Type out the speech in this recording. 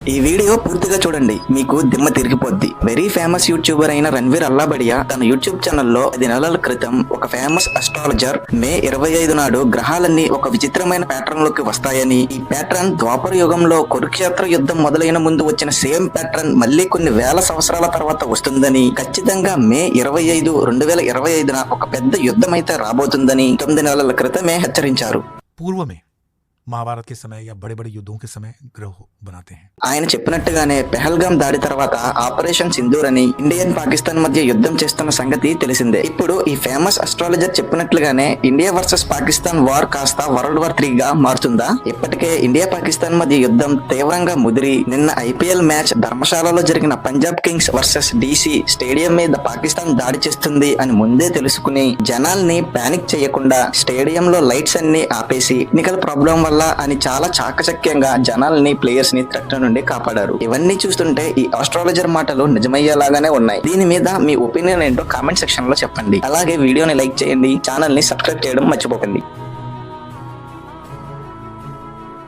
ఈ వీడియో పూర్తిగా చూడండి, మీకు దిమ్మ తిరిగిపోద్ది. వెరీ ఫేమస్ యూట్యూబర్ అయిన రణ్వీర్ అల్లాబడియా తన యూట్యూబ్ ఛానల్లో 10 నెలల క్రితం ఒక ఫేమస్ అస్ట్రాలజర్ మే 25 నాడు గ్రహాలన్నీ ఒక విచిత్రమైన ప్యాటర్న్ లోకి వస్తాయని, ఈ ప్యాటర్న్ ద్వాపర యుగంలో కురుక్షేత్ర యుద్ధం మొదలైన ముందు వచ్చిన సేమ్ ప్యాటర్న్ మళ్ళీ కొన్ని వేల సంవత్సరాల తర్వాత వస్తుందని, ఖచ్చితంగా మే 25, 2025న ఒక పెద్ద యుద్ధం అయితే రాబోతుందని 9 నెలల క్రితమే హెచ్చరించారు. पूर्व में महाभारत के समय या बड़े बड़े युद्धों के समय ग्रह बनाते हैं। ఆయన చెప్పినట్టుగానే పెహల్గాం దాడి తర్వాత ఆపరేషన్ సింధూర్ అని ఇండియన్ పాకిస్తాన్ మధ్య యుద్ధం చేస్తున్న సంగతి తెలిసిందే. ఇప్పుడు ఈ ఫేమస్ అస్ట్రాలజర్ చెప్పినట్లుగానే ఇండియా వర్సెస్ పాకిస్తాన్ వార్ కాస్త వరల్డ్ వార్ 3 గా మారుతుందా? ఇప్పటికే ఇండియా పాకిస్తాన్ మధ్య యుద్ధం తీవ్రంగా ముదిరి నిన్న ఐపీఎల్ మ్యాచ్ ధర్మశాలలో జరిగిన Punjab Kings versus DC stadium మీద పాకిస్తాన్ దాడి చేస్తుంది అని ముందే తెలుసుకుని జనాల్ని పానిక్ చేయకుండా స్టేడియంలో లైట్స్ అన్ని ఆపేసి టెక్నికల్ ప్రాబ్లం వల్ల అని చాలా చాకచక్యంగా జనాల్ని ప్లేయర్స్ ని థ్రెట్ నుండి కాపాడారు. ఇవన్నీ చూస్తుంటే ఈ ఆస్ట్రాలజర్ మాటలు నిజమయ్యేలాగానే ఉన్నాయి. దీని మీద మీ ఒపీనియన్ ఏంటో కామెంట్ సెక్షన్ లో చెప్పండి. అలాగే వీడియోని లైక్ చేయండి, ఛానల్ ని సబ్స్క్రైబ్ చేయడం మర్చిపోకండి.